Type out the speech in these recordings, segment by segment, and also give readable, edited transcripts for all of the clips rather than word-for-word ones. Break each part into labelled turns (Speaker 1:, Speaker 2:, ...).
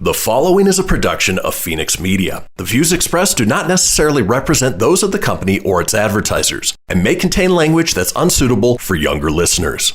Speaker 1: The following is a production of Fenix Media. The views expressed do not necessarily represent those of the company or its advertisers, and may contain language that's unsuitable for younger listeners.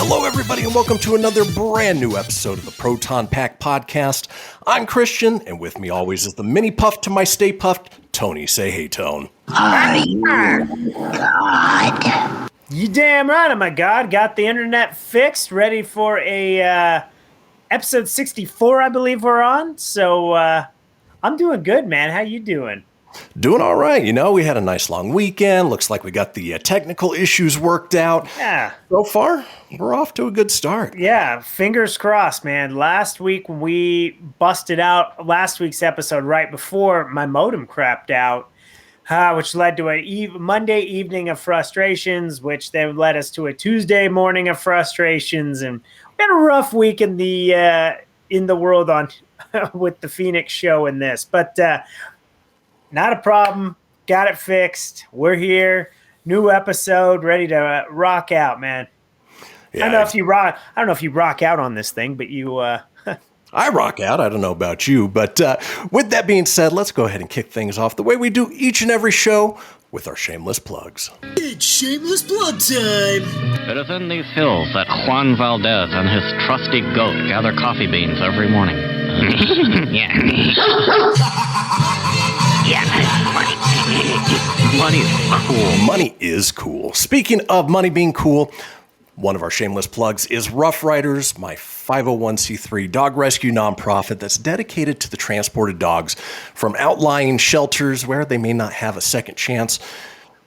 Speaker 1: Hello, everybody, and welcome to another brand new episode of the Proton Pack Podcast. I'm Kristian, and with me always is the Mini-Puff to my Stay Puffed, Tony. Say hey, Tone.
Speaker 2: Are you God?
Speaker 3: You damn right, oh my God. Got the internet fixed, ready for a episode 64, I believe we're on. So I'm doing good, man. How you doing?
Speaker 1: Doing all right. You know, we had a nice long weekend. Looks like we got the technical issues worked out.
Speaker 3: Yeah.
Speaker 1: So far, we're off to a good start.
Speaker 3: Yeah, fingers crossed, man. Last week when we busted out last week's episode right before my modem crapped out, which led to a Monday evening of frustrations, which then led us to a Tuesday morning of frustrations, and we had a rough week in the world on with the Phoenix show and this, but not a problem. Got it fixed. We're here. New episode, ready to rock out, man.
Speaker 1: Yeah,
Speaker 3: I don't know if you rock out on this thing, but you
Speaker 1: I rock out. I don't know about you, but with that being said, let's go ahead and kick things off the way we do each and every show with our shameless plugs.
Speaker 4: It's shameless plug time!
Speaker 5: It is in these hills that Juan Valdez and his trusty goat gather coffee beans every morning. Yeah. Money is cool.
Speaker 1: Money is cool. Speaking of money being cool, one of our shameless plugs is Rough Riders, my 501c3 dog rescue nonprofit that's dedicated to the transported dogs from outlying shelters where they may not have a second chance.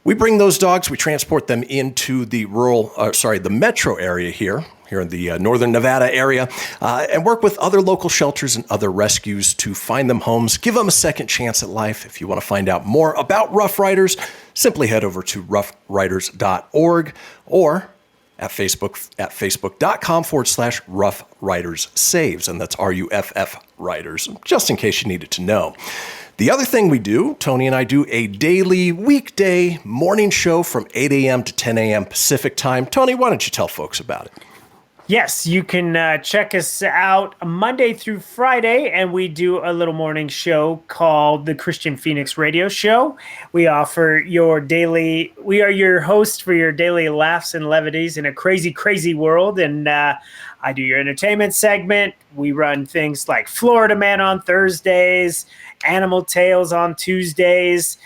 Speaker 1: We bring those dogs, we transport them into the the metro area here in the northern Nevada area, and work with other local shelters and other rescues to find them homes, give them a second chance at life. If you want to find out more about Rough Riders, simply head over to roughriders.org or at facebook.com/Rough Riders Saves, and that's RUFF Riders, just in case you needed to know. The other thing we do, Tony and I do a daily weekday morning show from 8 a.m. to 10 a.m. Pacific time. Tony, why don't you tell folks about it?
Speaker 3: Yes, you can check us out Monday through Friday, and we do a little morning show called the Kristian Fenix Radio Show. We are your host for your daily laughs and levities in a crazy, crazy world, and I do your entertainment segment. We run things like Florida Man on Thursdays, Animal Tales on Tuesdays,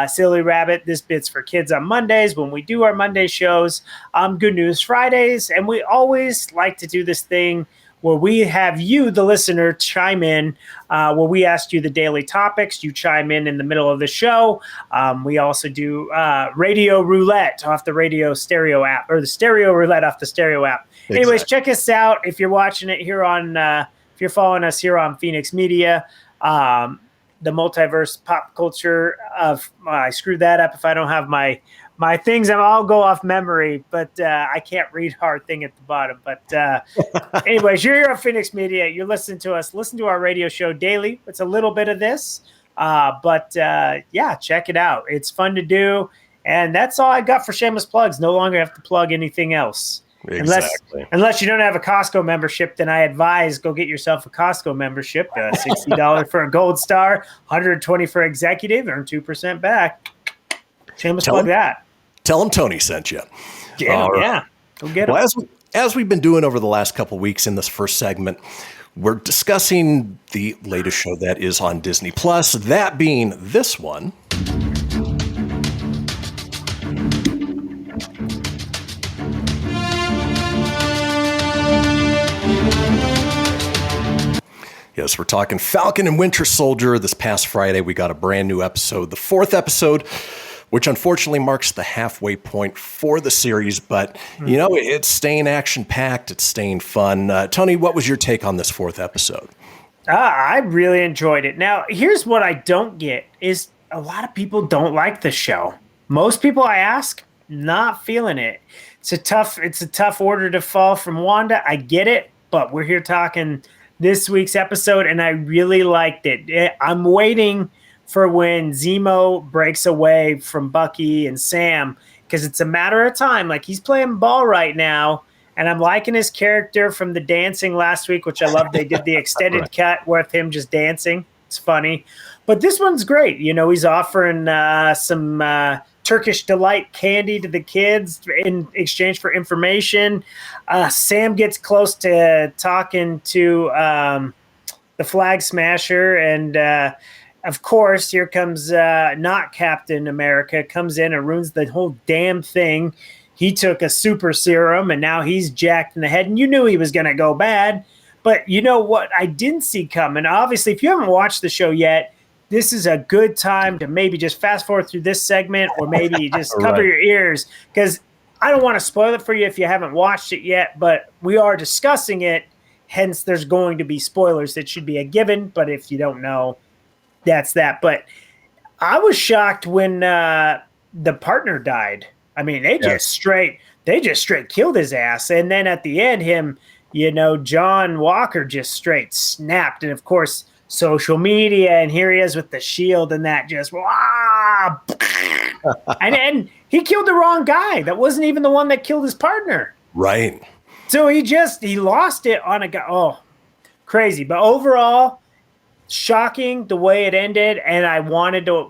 Speaker 3: Silly Rabbit, This Bit's for Kids on Mondays when we do our Monday shows, Good News Fridays, and we always like to do this thing where we have you, the listener, chime in, where we ask you the daily topics. You chime in the middle of the show. We also do Radio Roulette off the Radio Stereo app, or the Stereo Roulette off the Stereo app.
Speaker 1: Exactly. Anyways,
Speaker 3: check us out if you're watching it here on, if you're following us here on Fenix Media. The multiverse pop culture of I screwed that up if I don't have my things. I'll go off memory, but I can't read our thing at the bottom. But anyways, you're here on Fenix Media. You're listening to us. Listen to our radio show daily. It's a little bit of this, but check it out. It's fun to do, and that's all I got for shameless plugs. No longer have to plug anything else.
Speaker 1: Exactly.
Speaker 3: Unless you don't have a Costco membership, then I advise go get yourself a Costco membership. $60 for a gold star, $120 for executive, earn 2% back. Shameless plug that.
Speaker 1: Tell them Tony sent you.
Speaker 3: Yeah. Go get
Speaker 1: well,
Speaker 3: them.
Speaker 1: as we've been doing over the last couple of weeks in this first segment, we're discussing the latest show that is on Disney Plus, that being this one. Yes, we're talking Falcon and Winter Soldier. This past Friday, we got a brand new episode, the fourth episode, which unfortunately marks the halfway point for the series. But, you know, it's staying action-packed. It's staying fun. Tony, what was your take on this fourth episode?
Speaker 3: I really enjoyed it. Now, here's what I don't get is a lot of people don't like the show. Most people I ask, not feeling it. It's a tough order to fall from Wanda. I get it, but we're here talking this week's episode, and I really liked it. I'm waiting for when Zemo breaks away from Bucky and Sam, because it's a matter of time. Like, he's playing ball right now. And I'm liking his character from the dancing last week, which I love. They did the extended cut with him just dancing. It's funny. But this one's great. You know, he's offering some Turkish Delight candy to the kids in exchange for information. Sam gets close to talking to the Flag Smasher. And, of course, here comes not Captain America, comes in and ruins the whole damn thing. He took a super serum, and now he's jacked in the head, and you knew he was going to go bad. But you know what I didn't see coming? Obviously, if you haven't watched the show yet, this is a good time to maybe just fast forward through this segment, or maybe just cover your ears, because I don't want to spoil it for you if you haven't watched it yet, but we are discussing it. Hence, there's going to be spoilers that should be a given, but if you don't know, that's that. But I was shocked when the partner died. I mean, they just straight killed his ass. And then at the end, John Walker just straight snapped. And of course, social media, and here he is with the shield and that just, and he killed the wrong guy. That wasn't even the one that killed his partner.
Speaker 1: Right.
Speaker 3: So he lost it on a guy. Oh, crazy. But overall, shocking the way it ended. And I wanted to,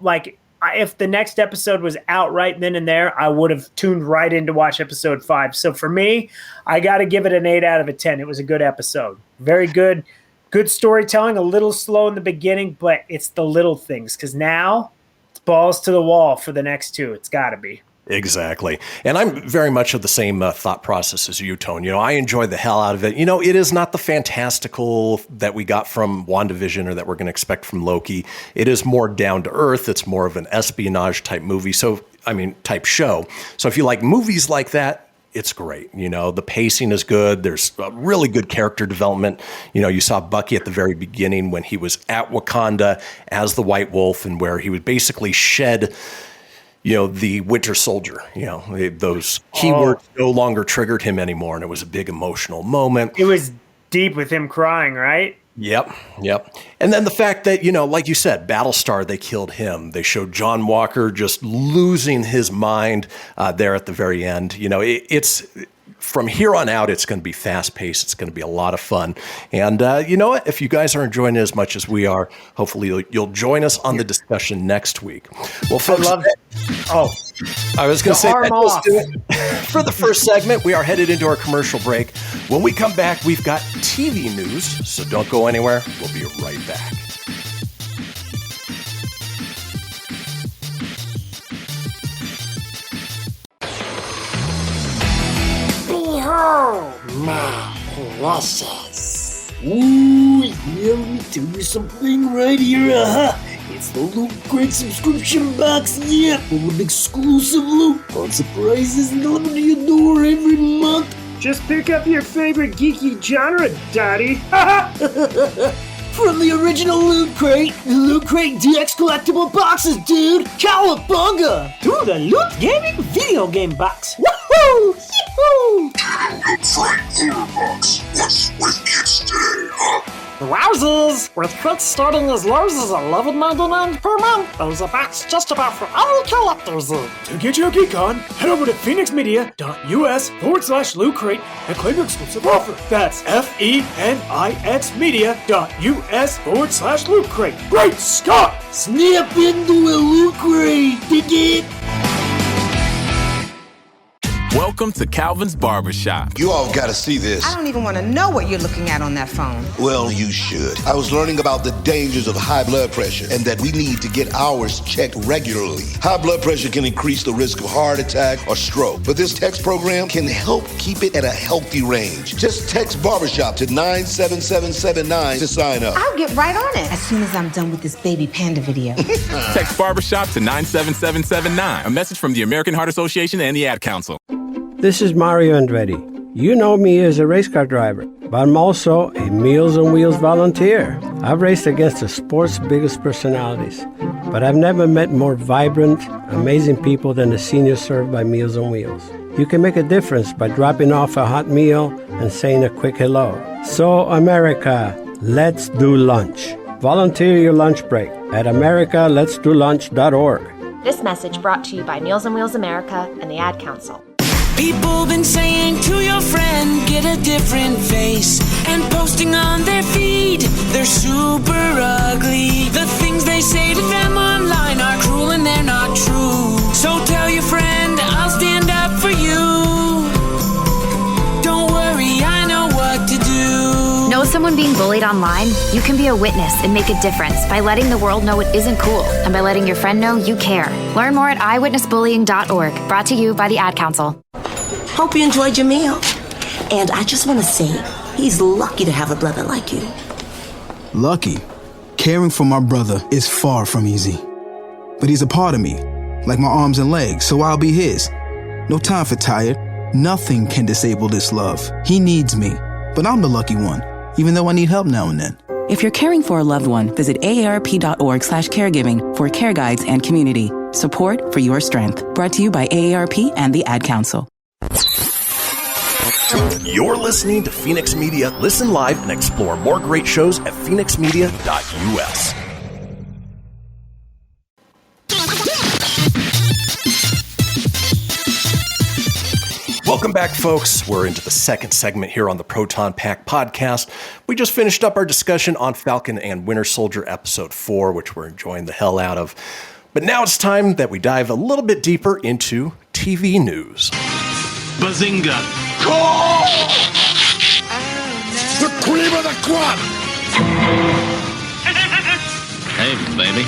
Speaker 3: if the next episode was out right then and there, I would have tuned right in to watch episode 5. So for me, I got to give it an 8 out of 10. It was a good episode. Very good. Good storytelling, a little slow in the beginning, but it's the little things, because now it's balls to the wall for the next 2. It's got to be.
Speaker 1: Exactly. And I'm very much of the same thought process as you, Tone. I enjoy the hell out of it. It is not the fantastical that we got from WandaVision or that we're going to expect from Loki. It is more down to earth. It's more of an espionage type movie. Type show. So if you like movies like that, it's great. The pacing is good. There's a really good character development. You saw Bucky at the very beginning when he was at Wakanda as the White Wolf, and where he would basically shed the Winter Soldier, those keywords no longer triggered him anymore. And it was a big emotional moment.
Speaker 3: It was deep with him crying, right?
Speaker 1: Yep. And then the fact that, like you said, Battlestar, they killed him. They showed John Walker just losing his mind there at the very end. It's from here on out, it's going to be fast-paced. It's going to be a lot of fun. And you know what? If you guys are enjoying it as much as we are, hopefully you'll join us on the discussion next week. Well, folks, I was going to say, let's do it. For the first segment, we are headed into our commercial break. When we come back, we've got TV news, so don't go anywhere. We'll be right back.
Speaker 2: Behold my precious.
Speaker 4: Ooh, yeah, let me tell you something right here. It's the Loot Crate subscription box, full of exclusive loot, fun surprises delivered to your door every month.
Speaker 3: Just pick up your favorite geeky genre, Daddy.
Speaker 4: From the original Loot Crate, the Loot Crate DX collectible boxes, dude! Cowabunga!
Speaker 6: To the Loot Gaming video game box. Woohoo! Yee-hoo!
Speaker 7: Box. What's with kids today, huh?
Speaker 6: Wowzers! With crates starting as low as $11.99 per month, there's a box just about for all collectors.
Speaker 8: To get your geek on, head over to phoenixmedia.us/loot crate and claim your exclusive offer. That's FENIX media.us/loot crate. Great Scott!
Speaker 4: Snap into a Loot Crate, dig it?
Speaker 9: Welcome to Calvin's Barbershop.
Speaker 7: You all gotta see this.
Speaker 10: I don't even want to know what you're looking at on that phone.
Speaker 7: Well, you should. I was learning about the dangers of high blood pressure and that we need to get ours checked regularly. High blood pressure can increase the risk of heart attack or stroke, but this text program can help keep it at a healthy range. Just text Barbershop to 97779 to sign up.
Speaker 10: I'll get right on it as soon as I'm done with this baby panda video.
Speaker 9: Text Barbershop to 97779. A message from the American Heart Association and the Ad Council.
Speaker 11: This is Mario Andretti. You know me as a race car driver, but I'm also a Meals on Wheels volunteer. I've raced against the sport's biggest personalities, but I've never met more vibrant, amazing people than the seniors served by Meals on Wheels. You can make a difference by dropping off a hot meal and saying a quick hello. So, America, let's do lunch. Volunteer your lunch break at americaletsdolunch.org.
Speaker 12: This message brought to you by Meals on Wheels America and the Ad Council.
Speaker 13: People been saying to your friend, get a different face, and posting on their feed, they're super ugly. The things they say to them online are cruel and they're not true. So tell your friend, I'll stand up for you. Don't worry, I know what to do.
Speaker 12: Know someone being bullied online? You can be a witness and make a difference by letting the world know it isn't cool and by letting your friend know you care. Learn more at eyewitnessbullying.org. Brought to you by the Ad Council.
Speaker 14: Hope you enjoyed your meal. And I just want to say, he's lucky to have a brother like you.
Speaker 15: Lucky? Caring for my brother is far from easy. But he's a part of me, like my arms and legs, so I'll be his. No time for tired. Nothing can disable this love. He needs me, but I'm the lucky one, even though I need help now and then.
Speaker 16: If you're caring for a loved one, visit aarp.org/caregiving for care guides and community. Support for your strength. Brought to you by AARP and the Ad Council.
Speaker 1: You're listening to Fenix Media. Listen live and explore more great shows at phoenixmedia.us. Welcome back, folks. We're into the second segment here on the Proton Pack podcast. We just finished up our discussion on Falcon and Winter Soldier episode 4, which we're enjoying the hell out of. But now it's time that we dive a little bit deeper into TV news.
Speaker 17: Bazinga!
Speaker 7: The cream of the crop!
Speaker 5: Hey, baby.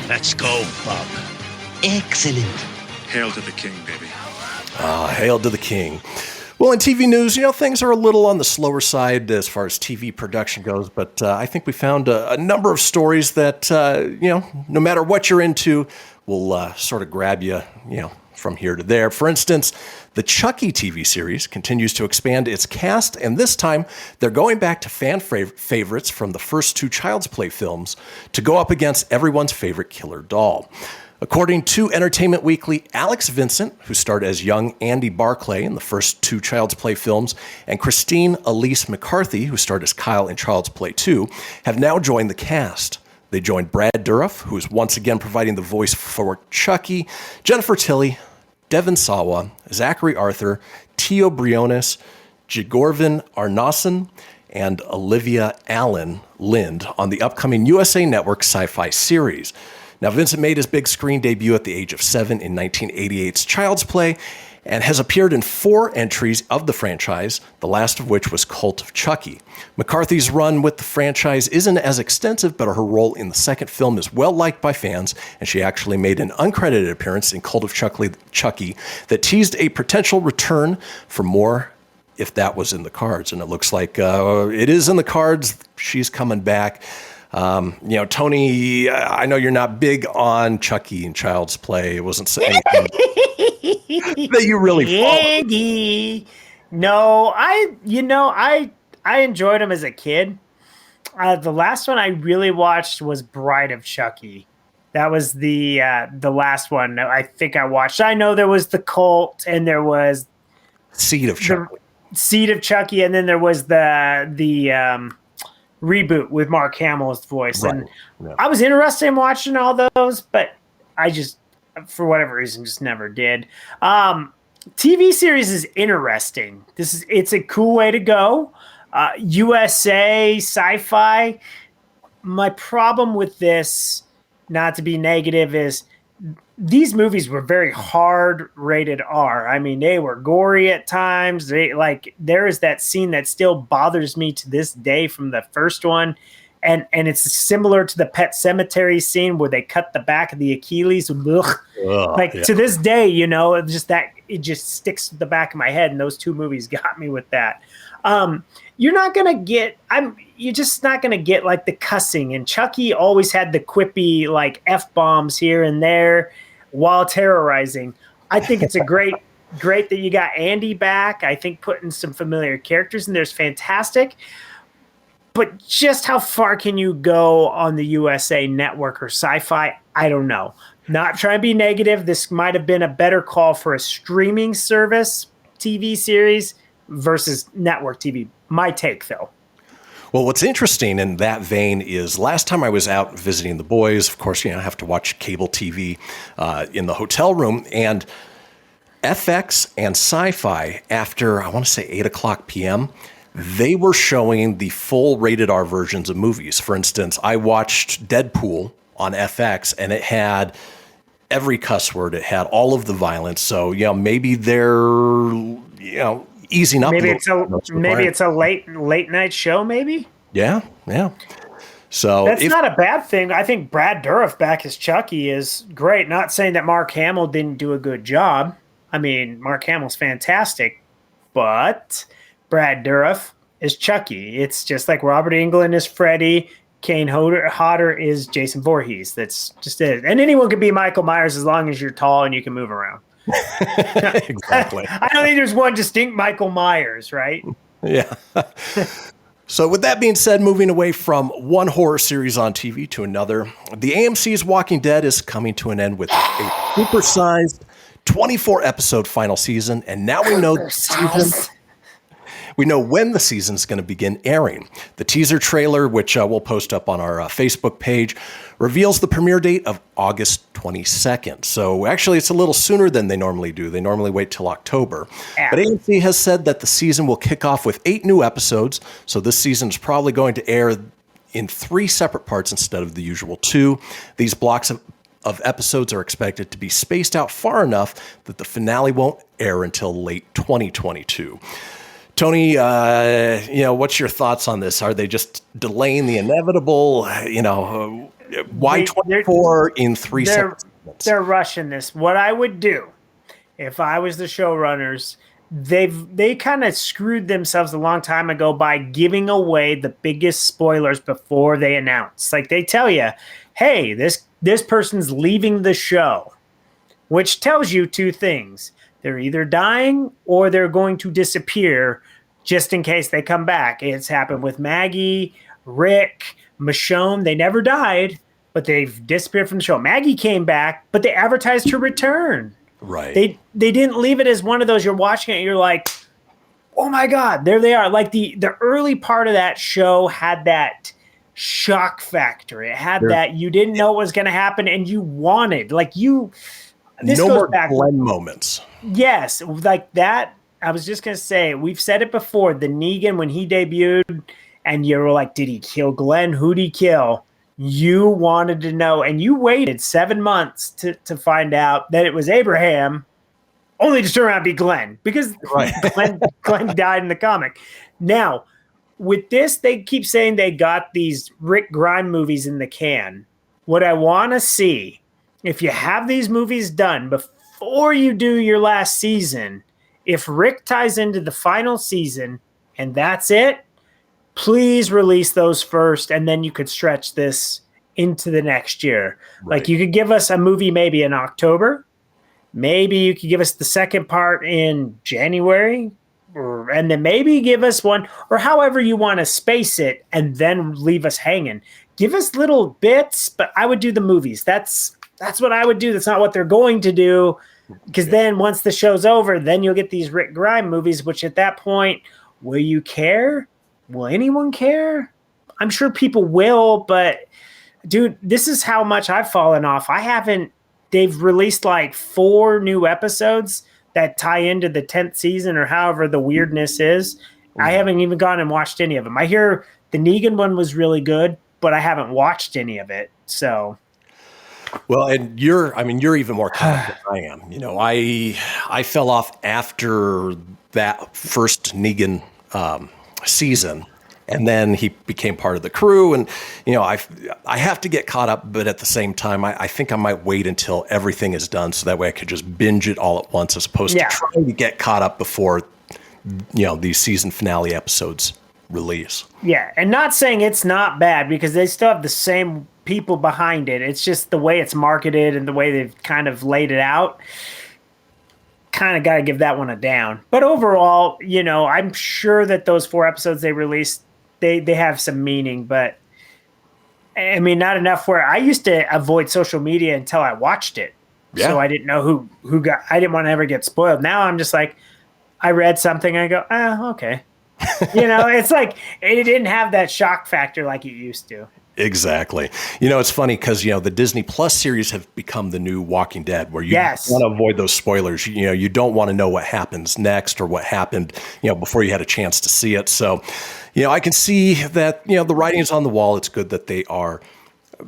Speaker 17: Let's go, Bob.
Speaker 14: Excellent.
Speaker 17: Hail to the king, baby.
Speaker 1: Hail to the king. Well, in TV news, things are a little on the slower side as far as TV production goes, but I think we found a number of stories that, no matter what you're into, will sort of grab you, from here to there. For instance, the Chucky TV series continues to expand its cast, and this time they're going back to fan favorites from the first 2 Child's Play films to go up against everyone's favorite killer doll. According to Entertainment Weekly, Alex Vincent, who starred as young Andy Barclay in the first 2 Child's Play films, and Christine Elise McCarthy, who starred as Kyle in Child's Play 2, have now joined the cast. They joined Brad Dourif, who is once again providing the voice for Chucky, Jennifer Tilly, Devon Sawa, Zachary Arthur, Tio Briones, Jigorvin Arnason, and Olivia Allen Lind on the upcoming USA Network sci-fi series. Now, Vincent made his big screen debut at the age of 7 in 1988's Child's Play and has appeared in 4 entries of the franchise, the last of which was Cult of Chucky. McCarthy's run with the franchise isn't as extensive, but her role in the second film is well liked by fans, and she actually made an uncredited appearance in Cult of Chucky that teased a potential return for more if that was in the cards. And it looks like it is in the cards. She's coming back. Tony, I know you're not big on Chucky and Child's Play. It wasn't anything that you really
Speaker 3: Andy. No, I enjoyed him as a kid. The last one I really watched was Bride of Chucky. That was the last one I think I watched. I know there was the Cult and there was
Speaker 1: Seed of Chucky.
Speaker 3: Seed of Chucky, and then there was the reboot with Mark Hamill's voice. Right. And I was interested in watching all those, but I just, for whatever reason, just never did. TV series is interesting. It's a cool way to go. USA, sci-fi. My problem with this, not to be negative, is these movies were very hard rated R. I mean, they were gory at times. There is that scene that still bothers me to this day from the first one. And it's similar to the Pet Cemetery scene where they cut the back of the Achilles. To this day, it just sticks to the back of my head. And those 2 movies got me with that. You're just not going to get like the cussing, and Chucky always had the quippy like F-bombs here and there while terrorizing. I think it's a great great that you got Andy back. I think putting some familiar characters in there is fantastic. But just how far can you go on the USA Network or Sci-Fi? I don't know. Not trying to be negative. This might have been a better call for a streaming service TV series versus network TV. My take, though.
Speaker 1: Well, what's interesting in that vein is last time I was out visiting the boys, of course, I have to watch cable TV in the hotel room, and FX and Sci-Fi after, I want to say 8 o'clock p.m., they were showing the full rated R versions of movies. For instance, I watched Deadpool on FX, and it had every cuss word. It had all of the violence. So, maybe they're, easing up.
Speaker 3: Maybe it's a late night show. Maybe.
Speaker 1: Yeah. So
Speaker 3: that's not a bad thing. I think Brad Dourif back as Chucky is great. Not saying that Mark Hamill didn't do a good job. I mean, Mark Hamill's fantastic, but Brad Dourif is Chucky. It's just like Robert Englund is Freddy. Kane Hodder is Jason Voorhees. That's just it. And anyone can be Michael Myers as long as you're tall and you can move around.
Speaker 1: Exactly.
Speaker 3: I don't think there's one distinct Michael Myers, right?
Speaker 1: Yeah. So with that being said, moving away from one horror series on TV to another, the AMC's Walking Dead is coming to an end with a supersized 24-episode final season, and now we know when the season's going to begin airing. The teaser trailer, which we'll post up on our Facebook page, reveals the premiere date of August 22nd. So actually, it's a little sooner than they normally do. They normally wait till October. But AMC has said that the season will kick off with 8 new episodes. So this season is probably going to air in 3 separate parts instead of the usual 2. These blocks of episodes are expected to be spaced out far enough that the finale won't air until late 2022. Tony, what's your thoughts on this? Are they just delaying the inevitable? Why 24 in 3 separate segments?
Speaker 3: They're rushing this. What I would do if I was the showrunners, they kind of screwed themselves a long time ago by giving away the biggest spoilers before they announce. Like they tell you, hey, this person's leaving the show, which tells you 2 things. They're either dying or they're going to disappear just in case they come back. It's happened with Maggie, Rick, Michonne. They never died, but they've disappeared from the show. Maggie came back, but they advertised her return.
Speaker 1: Right.
Speaker 3: They didn't leave it as one of those you're watching it and you're like, oh my God, there they are. Like the early part of that show had that shock factor. It had that you didn't know what was going to happen and you wanted. This
Speaker 1: no
Speaker 3: goes
Speaker 1: more
Speaker 3: back.
Speaker 1: Glenn moments.
Speaker 3: Yes, like that. I was just going to say, we've said it before, the Negan, when he debuted, and you were like, did he kill Glenn? Who'd he kill? You wanted to know, and you waited 7 months to find out that it was Abraham, only to turn around and be Glenn, because Glenn died in the comic. Now, with this, they keep saying they got these Rick Grimes movies in the can. What I want to see, if you have these movies done before you do your last season, if Rick ties into the final season and that's it, please release those first, and then you could stretch this into the next year. Right. Like you could give us a movie maybe in October. Maybe you could give us the second part in January, and then maybe give us one, or however you want to space it, and then leave us hanging. Give us little bits, but I would do the movies. That's what I would do. That's not what they're going to do, because then once the show's over, then you'll get these Rick Grimes movies, which at that point, will you care? Will anyone care? I'm sure people will, but dude, this is how much I've fallen off. They've released like 4 new episodes that tie into the 10th season or however the weirdness is. I haven't even gone and watched any of them. I hear the Negan one was really good, but I haven't watched any of it. So,
Speaker 1: well, and you're even more caught up than I am. I fell off after that first Negan season, and then he became part of the crew. And I have to get caught up, but at the same time, I think I might wait until everything is done, so that way I could just binge it all at once, as opposed to trying to get caught up before these season finale episodes release.
Speaker 3: Yeah, and not saying it's not bad, because they still have the same people behind it. It's just the way it's marketed and the way they've kind of laid it out. kind of got to give that one a down. But overall, I'm sure that those 4 episodes they released, they have some meaning, but I mean, not enough where I used to avoid social media until I watched it. Yeah. So I didn't know I didn't want to ever get spoiled. Now I'm just like, I read something, I go, okay. It's like, it didn't have that shock factor like it used to.
Speaker 1: Exactly. It's funny because, the Disney Plus series have become the new Walking Dead, where you want to avoid those spoilers. You don't want to know what happens next or what happened, before you had a chance to see it. So, I can see that, the writing is on the wall. It's good that they are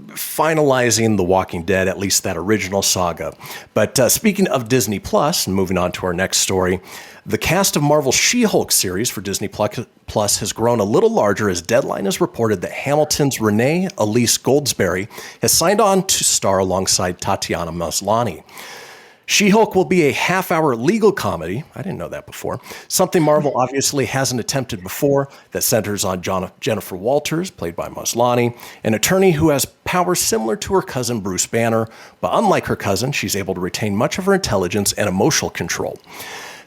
Speaker 1: finalizing The Walking Dead, at least that original saga. But speaking of Disney Plus, and moving on to our next story, the cast of Marvel's She-Hulk series for Disney Plus has grown a little larger as Deadline has reported that Hamilton's Renee Elise Goldsberry has signed on to star alongside Tatiana Maslany. She-Hulk will be a half-hour legal comedy. I didn't know that before. Something Marvel obviously hasn't attempted before, that centers on Jennifer Walters, played by Maslany, an attorney who has powers similar to her cousin Bruce Banner, but unlike her cousin, she's able to retain much of her intelligence and emotional control.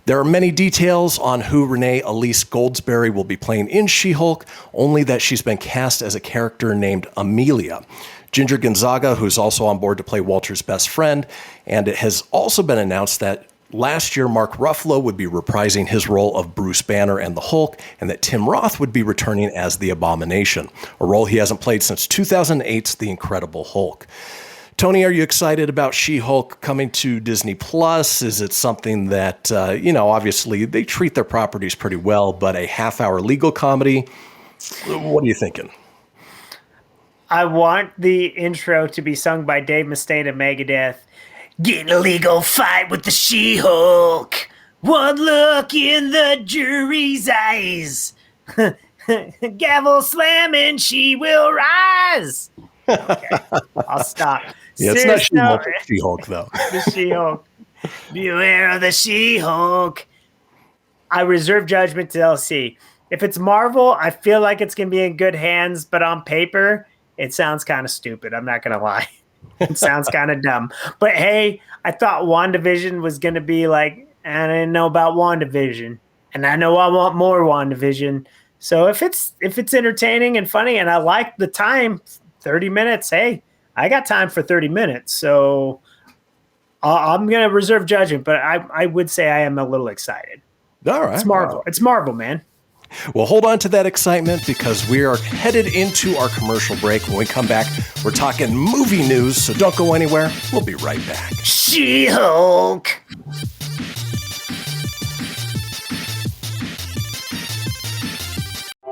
Speaker 1: There are many details on who Renee Elise Goldsberry will be playing in She-Hulk, only that she's been cast as a character named Amelia. Ginger Gonzaga, who's also on board to play Walter's best friend, and it has also been announced that last year Mark Ruffalo would be reprising his role of Bruce Banner and the Hulk, and that Tim Roth would be returning as the Abomination, a role he hasn't played since 2008's The Incredible Hulk. Tony, are you excited about She-Hulk coming to Disney Plus? Is it something that, obviously they treat their properties pretty well, but a half-hour legal comedy? What are you thinking?
Speaker 3: I want the intro to be sung by Dave Mustaine of Megadeth. Get in a legal fight with the She-Hulk. One look in the jury's eyes. Gavel slamming, she will rise. Okay, I'll stop.
Speaker 1: Yeah, it's not She-Hulk, it's She-Hulk, though.
Speaker 3: The She-Hulk. Beware of the She-Hulk. I reserve judgment to LC. If it's Marvel, I feel like it's going to be in good hands, but on paper, it sounds kind of stupid. I'm not going to lie. It sounds kind of dumb. But hey, I thought WandaVision was going to be like, I didn't know about WandaVision. And I know I want more WandaVision. So if it's entertaining and funny and I like the time, 30 minutes, hey, I got time for 30 minutes. So I'm going to reserve judgment, but I would say I am a little excited.
Speaker 1: All right.
Speaker 3: It's Marvel. It's Marvel, man.
Speaker 1: Well, hold on to that excitement because we are headed into our commercial break. When we come back, we're talking movie news, so don't go anywhere. We'll be right back.
Speaker 3: She-Hulk.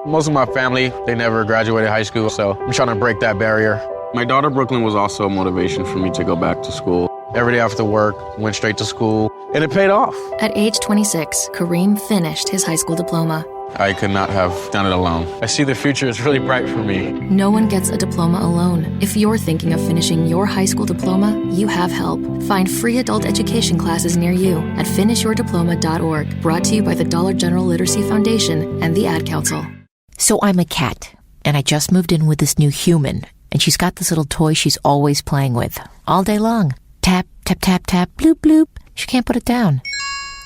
Speaker 18: Most of my family, they never graduated high school, so I'm trying to break that barrier. My daughter Brooklyn was also a motivation for me to go back to school. Every day after work, went straight to school, and it paid off.
Speaker 19: At age 26, Kareem finished his high school diploma.
Speaker 18: I could not have done it alone. I see the future is really bright for me.
Speaker 19: No one gets a diploma alone. If you're thinking of finishing your high school diploma, you have help. Find free adult education classes near you at finishyourdiploma.org. Brought to you by the Dollar General Literacy Foundation and the Ad Council.
Speaker 20: So I'm a cat, and I just moved in with this new human, and she's got this little toy she's always playing with, all day long. Tap, tap, tap, tap, bloop, bloop. She can't put it down.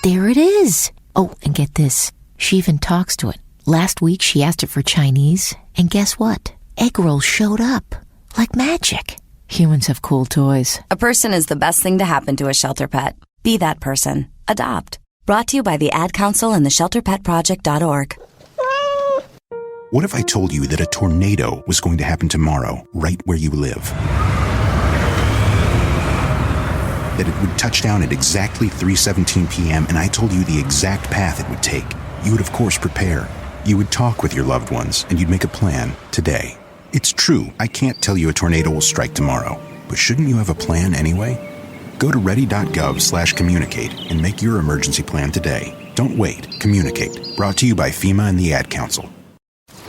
Speaker 20: There it is. Oh, and get this. She even talks to it. Last week, she asked it for Chinese, and guess what? Egg rolls showed up. Like magic. Humans have cool toys.
Speaker 21: A person is the best thing to happen to a shelter pet. Be that person. Adopt. Brought to you by the Ad Council and the ShelterPetProject.org.
Speaker 22: What if I told you that a tornado was going to happen tomorrow, right where you live? That it would touch down at exactly 3:17 p.m., and I told you the exact path it would take. You would, of course, prepare. You would talk with your loved ones, and you'd make a plan today. It's true, I can't tell you a tornado will strike tomorrow, but shouldn't you have a plan anyway? Go to ready.gov/communicate and make your emergency plan today. Don't wait. Communicate. Brought to you by FEMA and the Ad Council.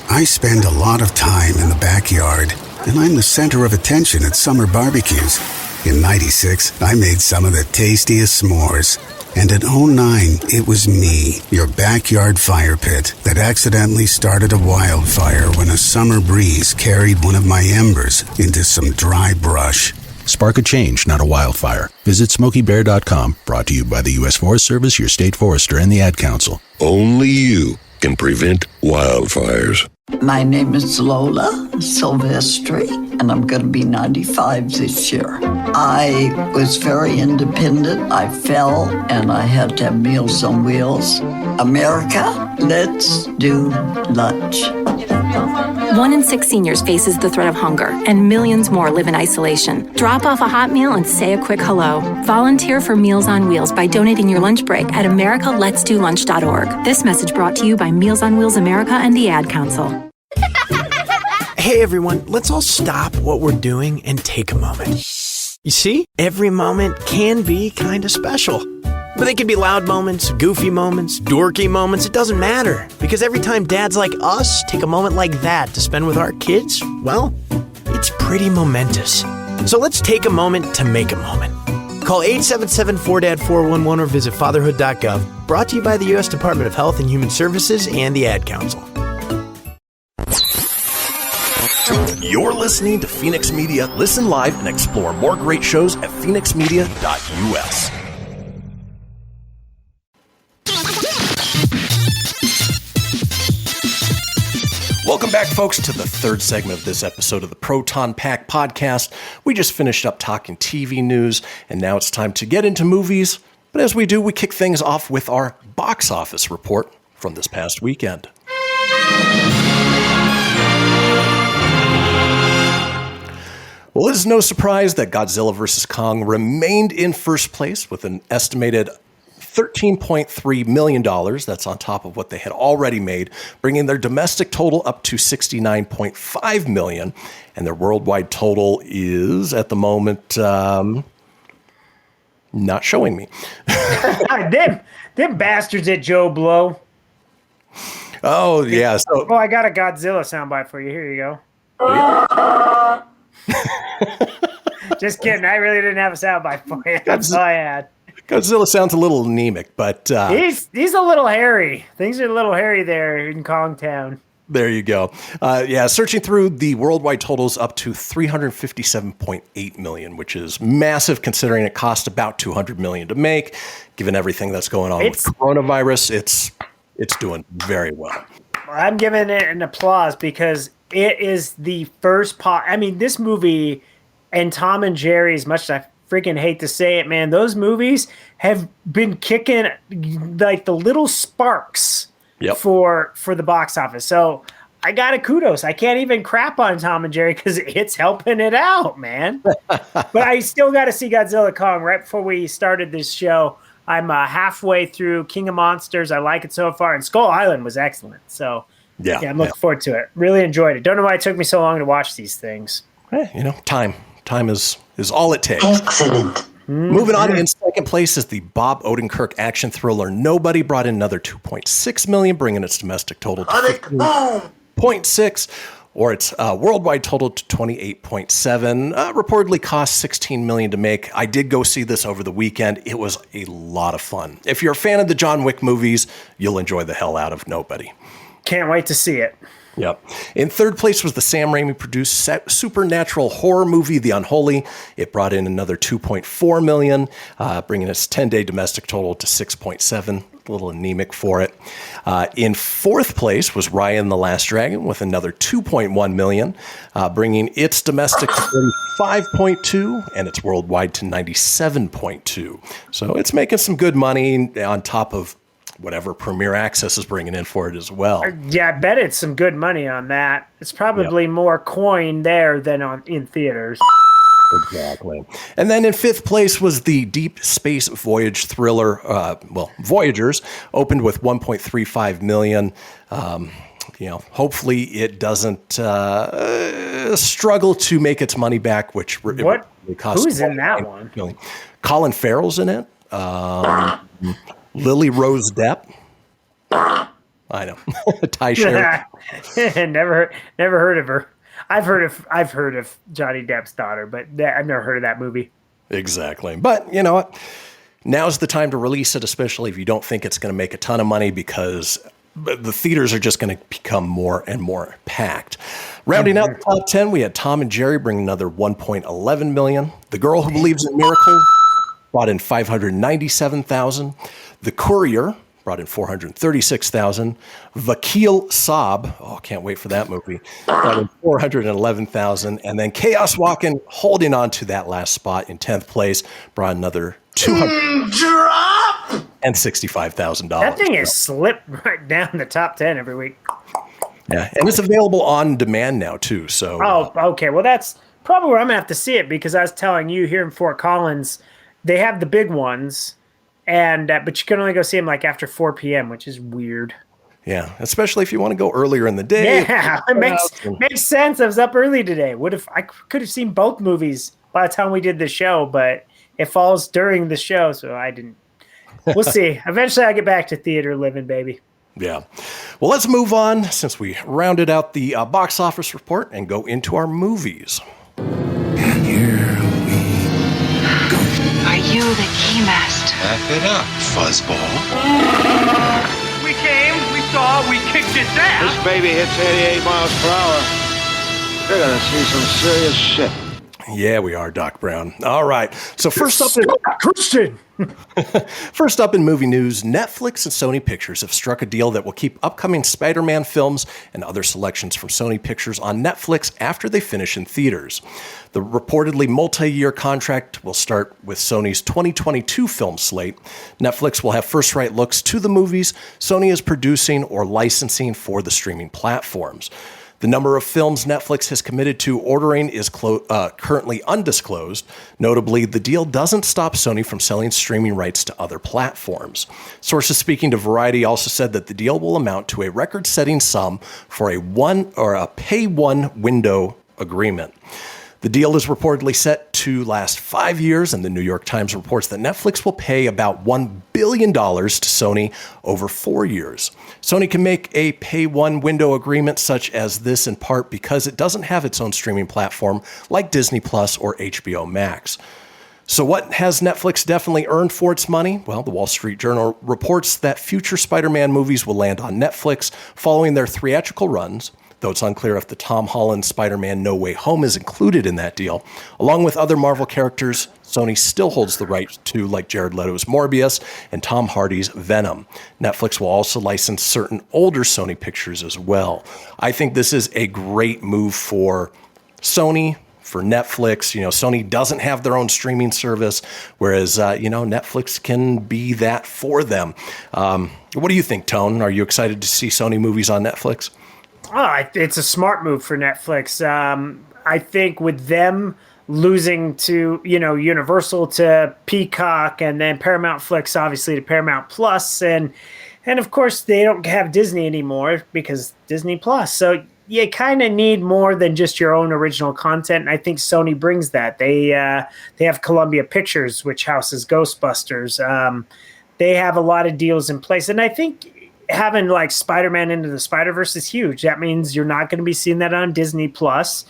Speaker 23: I spend a lot of time in the backyard, and I'm the center of attention at summer barbecues. In '96, I made some of the tastiest s'mores. And in '09, it was me, your backyard fire pit, that accidentally started a wildfire when a summer breeze carried one of my embers into some dry brush.
Speaker 22: Spark a change, not a wildfire. Visit SmokeyBear.com, brought to you by the U.S. Forest Service, your state forester, and the Ad Council.
Speaker 2: Only you can prevent wildfires.
Speaker 6: My name is Lola Silvestri, and I'm going to be 95 this year. I was very independent. I fell, and I had to have Meals on Wheels. America, let's do lunch.
Speaker 8: 1 in 6 seniors faces the threat of hunger, and millions more live in isolation. Drop off a hot meal and say a quick hello. Volunteer for Meals on Wheels by donating your lunch break at americaletsdolunch.org. This message brought to you by Meals on Wheels America and the Ad Council.
Speaker 24: Hey everyone, let's all stop what we're doing and take a moment. You see, every moment can be kind of special. But they can be loud moments, goofy moments, dorky moments, it doesn't matter. Because every time dads like us take a moment like that to spend with our kids, well, it's pretty momentous. So let's take a moment to make a moment. Call 877-4DAD-411 or visit fatherhood.gov. Brought to you by the U.S. Department of Health and Human Services and the Ad Council.
Speaker 1: You're listening to Fenix Media. Listen live and explore more great shows at phoenixmedia.us. Welcome back, folks, to the third segment of this episode of the Proton Pack podcast. We just finished up talking TV news, and now it's time to get into movies. But as we do, we kick things off with our box office report from this past weekend. Well, it is no surprise that Godzilla vs. Kong remained in first place with an estimated $13.3 million. That's on top of what they had already made, bringing their domestic total up to $69.5 million. And their worldwide total is, at the moment, not showing me.
Speaker 3: them bastards at Joe Blow.
Speaker 1: Oh, yeah. So,
Speaker 3: I got a Godzilla soundbite for you. Here you go. Just kidding. I really didn't have a soundbite for you. That's all I had.
Speaker 1: Godzilla sounds a little anemic, but
Speaker 3: he's a little hairy. Things are a little hairy there in Kong Town.
Speaker 1: There you go. Searching through the worldwide totals up to $357.8 million, which is massive considering it cost about $200 million to make. Given everything that's going on with coronavirus, it's doing very well.
Speaker 3: I'm giving it an applause because it is the first this movie and Tom and Jerry, as much as I freaking hate to say it, man, those movies have been kicking like the little sparks for the box office. So I got a kudos. I can't even crap on Tom and Jerry because it's helping it out, man. But I still got to see Godzilla Kong. Right before we started this show, I'm halfway through King of Monsters. I like it so far. And Skull Island was excellent. So yeah, I'm looking forward to it. Really enjoyed it. Don't know why it took me so long to watch these things.
Speaker 1: Time is all it takes.
Speaker 6: Excellent.
Speaker 1: Moving on, in second place is the Bob Odenkirk action thriller Nobody, brought in another $2.6 million, bringing its domestic total to $15.6, or its worldwide total to $28.7. Reportedly cost $16 million to make. I did go see this over the weekend. It was a lot of fun. If you're a fan of the John Wick movies, you'll enjoy the hell out of Nobody.
Speaker 3: Can't wait to see it.
Speaker 1: Yep. In third place was the Sam Raimi-produced supernatural horror movie, The Unholy. It brought in another $2.4 million, bringing its 10-day domestic total to $6.7. A little anemic for it. In fourth place was Raya and the Last Dragon with another $2.1 million, bringing its domestic to $35.2 and its worldwide to $97.2. So it's making some good money on top of whatever Premier Access is bringing in for it as well.
Speaker 3: Yeah, I bet it's some good money on that. It's probably more coin there than in theaters.
Speaker 1: Exactly. And then in fifth place was the Deep Space Voyage thriller, Voyagers, opened with $1.35 million. Hopefully it doesn't struggle to make its money back, which it cost.
Speaker 3: Who's in that one?
Speaker 1: Colin Farrell's in it. Lily Rose Depp. I know. Ty Sheridan.
Speaker 3: Never heard of her. I've heard of Johnny Depp's daughter, but I've never heard of that movie.
Speaker 1: Exactly. But you know what? Now's the time to release it, especially if you don't think it's going to make a ton of money, because but the theaters are just going to become more and more packed. Rounding out the top 10, we had Tom and Jerry bring another $1.11 million. The Girl Who Believes in Miracles brought in $597,000. The Courier brought in $436,000. Vakil Saab, oh, can't wait for that movie, brought in $411,000. And then Chaos Walking, holding on to that last spot in 10th place, brought another $265,000.
Speaker 3: That thing has slipped right down the top 10 every week.
Speaker 1: Yeah, and it's available on demand now too. So.
Speaker 3: Oh, okay. Well, that's probably where I'm gonna have to see it, because I was telling you here in Fort Collins, they have the big ones, and but you can only go see them like after 4 p.m., which is weird.
Speaker 1: Yeah, especially if you want to go earlier in the day.
Speaker 3: Yeah, it makes sense. I was up early today. What if I could have seen both movies by the time we did the show, but it falls during the show, so I didn't. We'll see. Eventually, I get back to theater living, baby.
Speaker 1: Yeah. Well, let's move on since we rounded out the box office report and go into our movies.
Speaker 4: And here we go.
Speaker 9: Are you the keymaster?
Speaker 4: Back it up, fuzzball.
Speaker 9: We came, we saw, we kicked its ass.
Speaker 4: This baby hits 88 miles per hour. You're gonna see some serious shit.
Speaker 1: Yeah, we are, Doc Brown. All right. So first up in movie news, Netflix and Sony Pictures have struck a deal that will keep upcoming Spider-Man films and other selections from Sony Pictures on Netflix after they finish in theaters. The reportedly multi-year contract will start with Sony's 2022 film slate. Netflix will have first right looks to the movies Sony is producing or licensing for the streaming platforms. The number of films Netflix has committed to ordering is currently undisclosed. Notably, the deal doesn't stop Sony from selling streaming rights to other platforms. Sources speaking to Variety also said that the deal will amount to a record-setting sum for a pay-one window agreement. The deal is reportedly set to last 5 years, and the New York Times reports that Netflix will pay about $1 billion to Sony over 4 years. Sony can make a pay-one window agreement such as this in part because it doesn't have its own streaming platform like Disney Plus or HBO Max. So what has Netflix definitely earned for its money? Well, the Wall Street Journal reports that future Spider-Man movies will land on Netflix following their theatrical runs, though it's unclear if the Tom Holland Spider-Man No Way Home is included in that deal. Along with other Marvel characters, Sony still holds the right to, like Jared Leto's Morbius and Tom Hardy's Venom. Netflix will also license certain older Sony pictures as well. I think this is a great move for Sony, for Netflix. You know, Sony doesn't have their own streaming service, whereas, Netflix can be that for them. What do you think, Tone? Are you excited to see Sony movies on Netflix?
Speaker 3: Oh, it's a smart move for Netflix. I think with them losing to, Universal to Peacock and then Paramount Flicks, obviously, to Paramount Plus. And of course, they don't have Disney anymore because Disney Plus. So you kind of need more than just your own original content. And I think Sony brings that. They have Columbia Pictures, which houses Ghostbusters. They have a lot of deals in place. And I think having like Spider-Man Into the Spider-Verse is huge. That means you're not going to be seeing that on Disney Plus.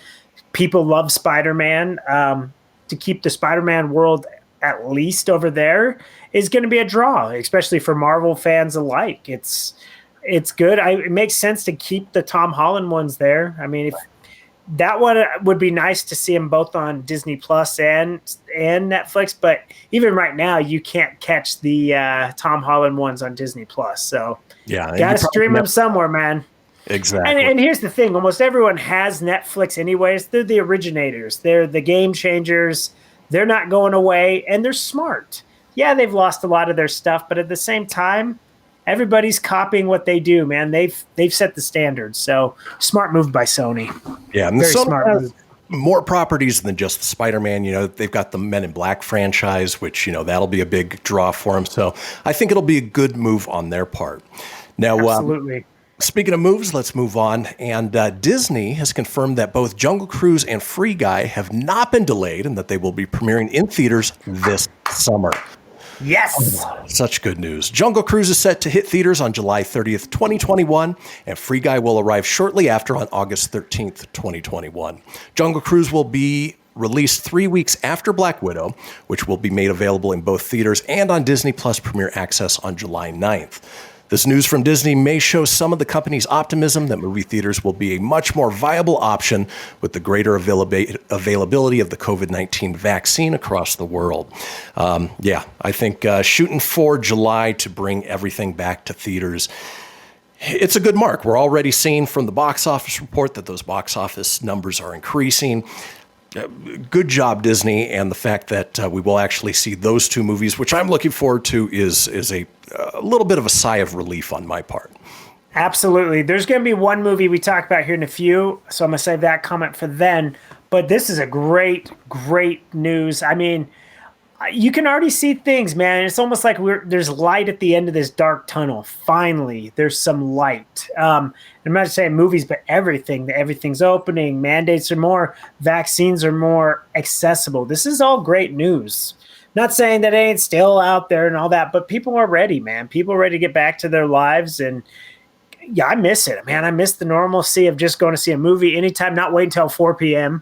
Speaker 3: People love Spider-Man. To keep the Spider-Man world at least over there is going to be a draw, especially for Marvel fans alike. It's good. It makes sense to keep the Tom Holland ones there. I mean, if that one would be nice to see them both on Disney Plus and Netflix, but even right now you can't catch the Tom Holland ones on Disney Plus. So
Speaker 1: yeah,
Speaker 3: gotta stream them somewhere, man.
Speaker 1: Exactly.
Speaker 3: And here's the thing: almost everyone has Netflix, anyways. They're the originators. They're the game changers. They're not going away, and they're smart. Yeah, they've lost a lot of their stuff, but at the same time, everybody's copying what they do, man. They've set the standards. So smart move by Sony.
Speaker 1: Yeah, and
Speaker 3: very
Speaker 1: Sony
Speaker 3: smart
Speaker 1: has
Speaker 3: move.
Speaker 1: more properties than just the Spider-Man. They've got the Men in Black franchise, which that'll be a big draw for them. So I think it'll be a good move on their part. Now,
Speaker 3: absolutely.
Speaker 1: Speaking of moves, let's move on. And Disney has confirmed that both Jungle Cruise and Free Guy have not been delayed and that they will be premiering in theaters this summer.
Speaker 3: Yes.
Speaker 1: Such good news. Jungle Cruise is set to hit theaters on July 30th, 2021, and Free Guy will arrive shortly after on August 13th, 2021. Jungle Cruise will be released 3 weeks after Black Widow, which will be made available in both theaters and on Disney Plus Premier Access on July 9th. This news from Disney may show some of the company's optimism that movie theaters will be a much more viable option with the greater availability of the COVID-19 vaccine across the world. I think shooting for July to bring everything back to theaters, it's a good mark. We're already seeing from the box office report that those box office numbers are increasing. Good job, Disney, and the fact that we will actually see those two movies, which I'm looking forward to, is a little bit of a sigh of relief on my part.
Speaker 3: Absolutely. There's going to be one movie we talk about here in a few, so I'm going to save that comment for then. But this is a great, great news. I mean, you can already see things, man. It's almost like there's light at the end of this dark tunnel. Finally, there's some light. I'm not saying movies, but everything. Everything's opening. Mandates are more. Vaccines are more accessible. This is all great news. Not saying that it ain't still out there and all that, but people are ready, man. People are ready to get back to their lives. And yeah, I miss it, man. I miss the normalcy of just going to see a movie anytime, not wait until 4 p.m.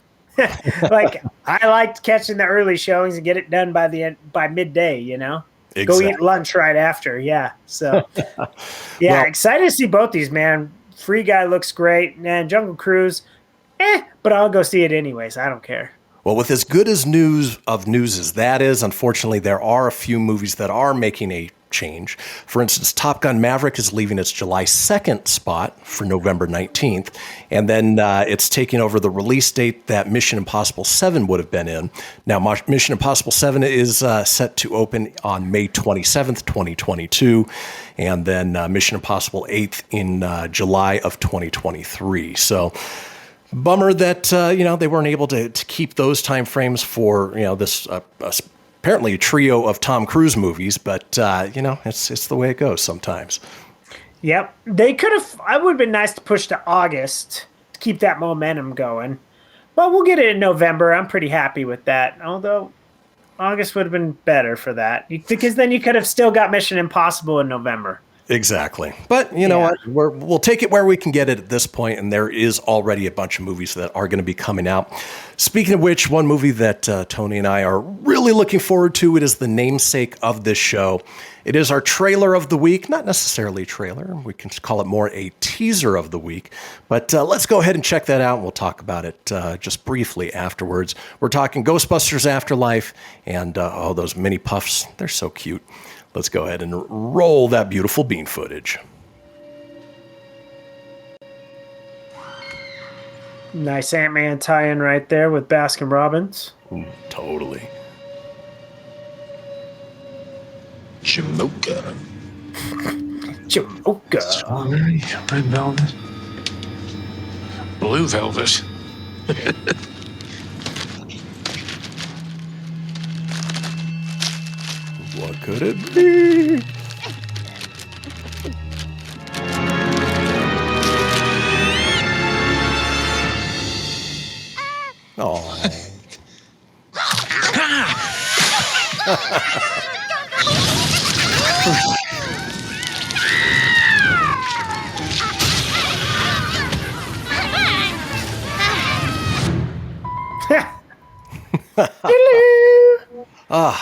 Speaker 3: Like, I liked catching the early showings and get it done by midday, you know? Exactly. Go eat lunch right after. Yeah. So, yeah, excited to see both these, man. Free Guy looks great. And Jungle Cruise, but I'll go see it anyways. I don't care.
Speaker 1: Well, with as good as news as that is, unfortunately, there are a few movies that are making a change. For instance, Top Gun Maverick is leaving its July 2nd spot for November 19th, and then it's taking over the release date that Mission Impossible 7 would have been in. Now, Mission Impossible 7 is set to open on May 27th, 2022, and then Mission Impossible 8 in July of 2023. So, bummer that they weren't able to keep those time frames for this apparently a trio of Tom Cruise movies, but it's the way it goes sometimes.
Speaker 3: Yep, they could have. I would have been nice to push to August to keep that momentum going, but we'll get it in November. I'm pretty happy with that. Although August would have been better for that, because then you could have still got Mission Impossible in November.
Speaker 1: Exactly. But you know what? We'll take it where we can get it at this point, and there is already a bunch of movies that are going to be coming out. Speaking of which, one movie that Tony and I are really looking forward to, it is the namesake of this show. It is our trailer of the week. Not necessarily a trailer. We can call it more a teaser of the week. But let's go ahead and check that out, and we'll talk about it just briefly afterwards. We're talking Ghostbusters Afterlife, and those Mini-Pufts. They're so cute. Let's go ahead and roll that beautiful bean footage.
Speaker 3: Nice Ant-Man tie-in right there with Baskin Robbins.
Speaker 1: Totally.
Speaker 17: Jamocha.
Speaker 3: Jamocha.
Speaker 17: Strawberry, red velvet, blue velvet.
Speaker 1: What could it be? Oh.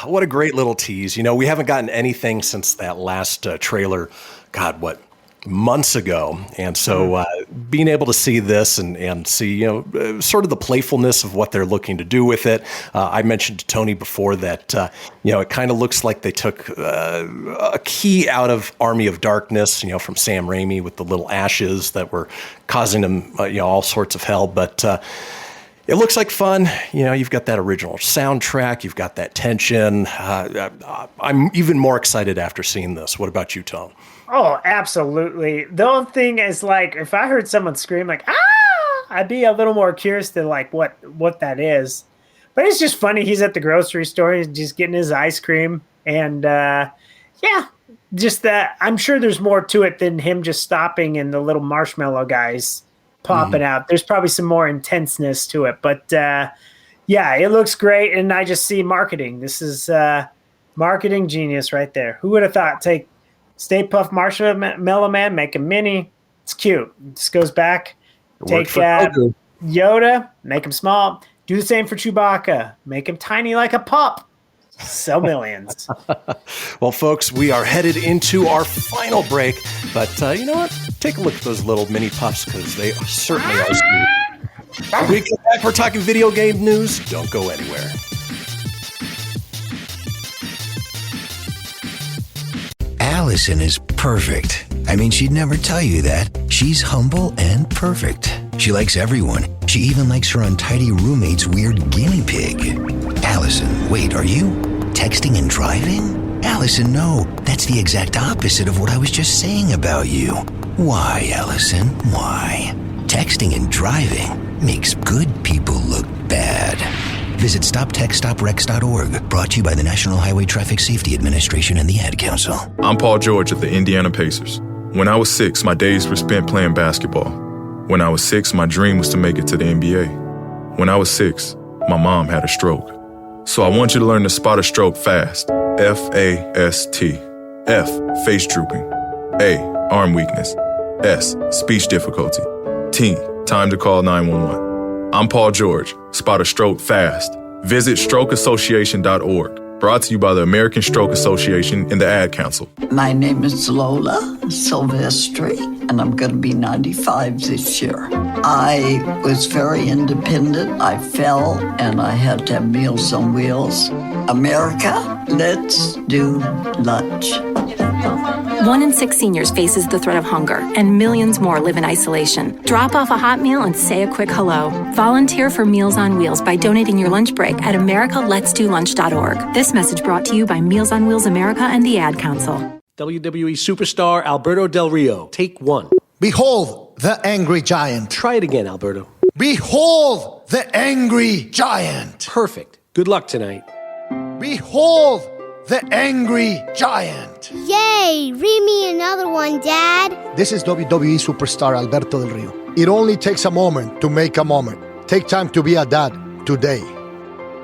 Speaker 1: What a great little tease. We haven't gotten anything since that last trailer, months ago. And so being able to see this and see, sort of the playfulness of what they're looking to do with it. I mentioned to Tony before that, it kind of looks like they took a key out of Army of Darkness, from Sam Raimi with the little ashes that were causing him, all sorts of hell. But it looks like fun. You've got that original soundtrack. You've got that tension. I'm even more excited after seeing this. What about you, Tom?
Speaker 3: Oh, absolutely. The only thing is, if I heard someone scream I'd be a little more curious to what that is. But it's just funny. He's at the grocery store. He's just getting his ice cream. And just that. I'm sure there's more to it than him just stopping and the little marshmallow guys popping out. There's probably some more intenseness to it. But it looks great. And I just see marketing. This is marketing genius right there. Who would have thought take Stay Puft Marshmallow Man, make him mini. It's cute. This goes back. Take Yoda, make him small. Do the same for Chewbacca. Make him tiny like a pup. Sell millions.
Speaker 1: Well, folks, we are headed into our final break. But you know what? Take a look at those little mini puffs because they certainly are sweet. When we come back, we're talking video game news. Don't go anywhere.
Speaker 10: Allison is perfect. I mean, she'd never tell you that. She's humble and perfect. She likes everyone. She even likes her untidy roommate's weird guinea pig. Allison, wait, are you texting and driving? Allison, no. That's the exact opposite of what I was just saying about you. Why, Allison? Why? Texting and driving makes good people look bad. Visit StopTextStopWrecks.org. Brought to you by the National Highway Traffic Safety Administration and the Ad Council.
Speaker 11: I'm Paul George of the Indiana Pacers. When I was 6, my days were spent playing basketball. When I was 6, my dream was to make it to the NBA. When I was 6, my mom had a stroke. So I want you to learn to spot a stroke fast. F-A-S-T. F, face drooping. A, arm weakness. S, speech difficulty. T, time to call 911. I'm Paul George. Spot a stroke fast. Visit strokeassociation.org. Brought to you by the American Stroke Association and the Ad Council.
Speaker 6: My name is Lola Silvestri, and I'm going to be 95 this year. I was very independent. I fell, and I had to have Meals on Wheels. America, let's do lunch.
Speaker 8: 1 in 6 seniors faces the threat of hunger, and millions more live in isolation. Drop off a hot meal and say a quick hello. Volunteer for Meals on Wheels by donating your lunch break at americaletsdolunch.org. This message brought to you by Meals on Wheels America and the Ad Council.
Speaker 12: WWE superstar Alberto Del Rio, take 1.
Speaker 13: Behold the angry giant.
Speaker 12: Try it again, Alberto.
Speaker 13: Behold the angry giant.
Speaker 12: Perfect. Good luck tonight.
Speaker 13: Behold the angry giant.
Speaker 25: Yay! Read me another one, Dad.
Speaker 13: This is WWE superstar Alberto Del Rio. It only takes a moment to make a moment. Take time to be a dad today.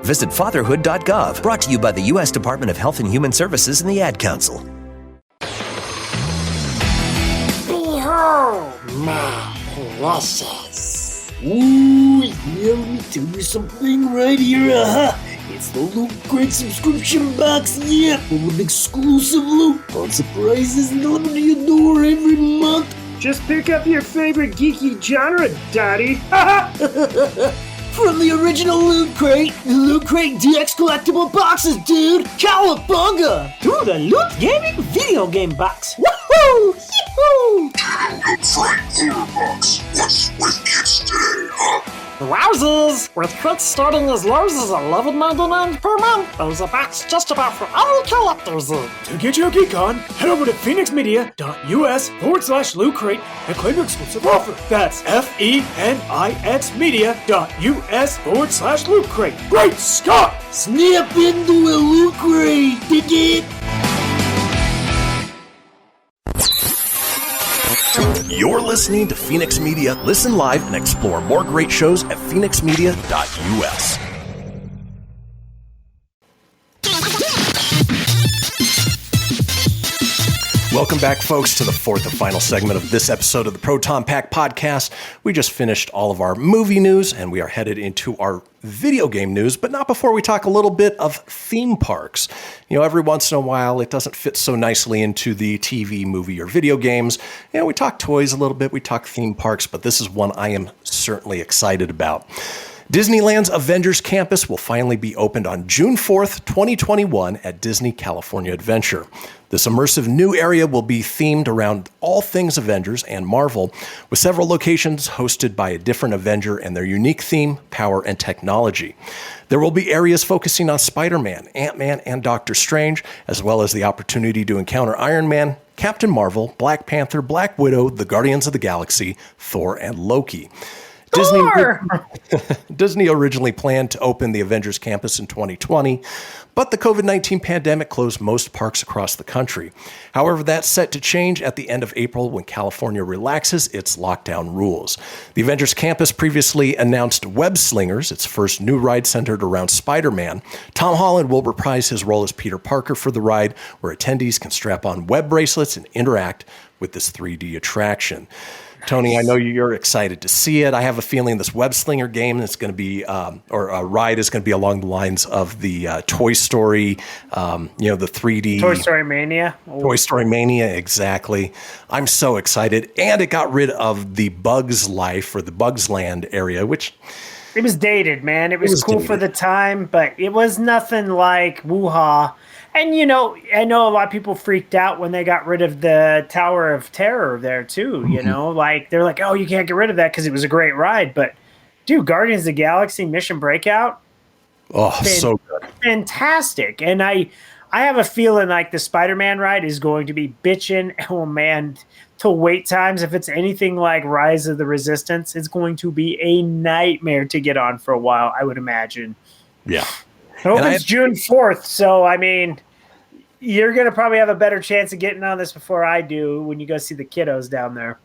Speaker 26: Visit fatherhood.gov. Brought to you by the U.S. Department of Health and Human Services and the Ad Council.
Speaker 27: Behold, my precious. Ooh, yeah, let me tell you something right here. It's the Loot Crate subscription box, yeah, full of exclusive loot, fun surprises delivered to your door every month.
Speaker 9: Just pick up your favorite geeky genre, Daddy.
Speaker 27: From the original Loot Crate, the Loot Crate DX collectible boxes, dude! Cowabunga! To the Loot Gaming video game box. Woohoo! Yee-hoo!
Speaker 2: Box. What's with kids today, huh?
Speaker 27: Wowzers! With crits starting as low as $11.99 per month, there's a box just about for all collectors.
Speaker 9: To get your geek on, head over to phoenixmedia.us/Loot Crate and claim your exclusive offer. That's FENIX media.us/Loot Crate. Great Scott!
Speaker 27: Snap into a Loot Crate, dig it?
Speaker 1: You're listening to Fenix Media. Listen live and explore more great shows at phoenixmedia.us. Welcome back, folks, to the fourth and final segment of this episode of the Proton Pack Podcast. We just finished all of our movie news, and we are headed into our video game news, but not before we talk a little bit of theme parks. You know, every once in a while, it doesn't fit so nicely into the TV, movie, or video games. You know, we talk toys a little bit, we talk theme parks, but this is one I am certainly excited about. Disneyland's Avengers Campus will finally be opened on June 4th, 2021 at Disney California Adventure. This immersive new area will be themed around all things Avengers and Marvel, with several locations hosted by a different Avenger and their unique theme, power, and technology. There will be areas focusing on Spider-Man, Ant-Man, and Doctor Strange, as well as the opportunity to encounter Iron Man, Captain Marvel, Black Panther, Black Widow, the Guardians of the Galaxy, Thor, and Loki. Disney originally planned to open the Avengers Campus in 2020, but the COVID-19 pandemic closed most parks across the country. However, that's set to change at the end of April when California relaxes its lockdown rules. The Avengers Campus previously announced Web Slingers, its first new ride centered around Spider-Man. Tom Holland will reprise his role as Peter Parker for the ride, where attendees can strap on web bracelets and interact with this 3D attraction. Tony, I know you're excited to see it. I have a feeling this web slinger game is going to be, or a ride is going to be along the lines of the Toy Story, the 3D.
Speaker 3: Toy Story Mania.
Speaker 1: Toy Story Mania, exactly. I'm so excited. And it got rid of the Bugs Life or the Bugs Land area, which...
Speaker 3: It was dated, man. It was cool for the time, but it was nothing like woo-ha. And, I know a lot of people freaked out when they got rid of the Tower of Terror there, too. Like, they're like, oh, you can't get rid of that because it was a great ride. But, dude, Guardians of the Galaxy Mission Breakout.
Speaker 1: Oh, so good.
Speaker 3: Fantastic. And I have a feeling like the Spider-Man ride is going to be bitching. Oh, man, till wait times. If it's anything like Rise of the Resistance, it's going to be a nightmare to get on for a while, I would imagine.
Speaker 1: Yeah.
Speaker 3: It opens June 4th, so, I mean, you're going to probably have a better chance of getting on this before I do when you go see the kiddos down there.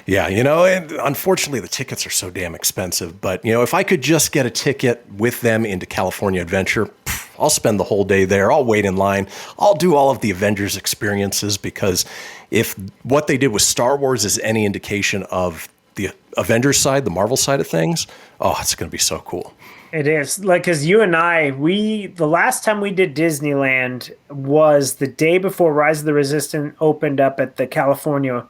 Speaker 1: Yeah, and unfortunately the tickets are so damn expensive. But, if I could just get a ticket with them into California Adventure, I'll spend the whole day there. I'll wait in line. I'll do all of the Avengers experiences because if what they did with Star Wars is any indication of the Avengers side, the Marvel side of things, it's going to be so cool.
Speaker 3: It is. Like, because you and I, the last time we did Disneyland was the day before Rise of the Resistance opened up at the California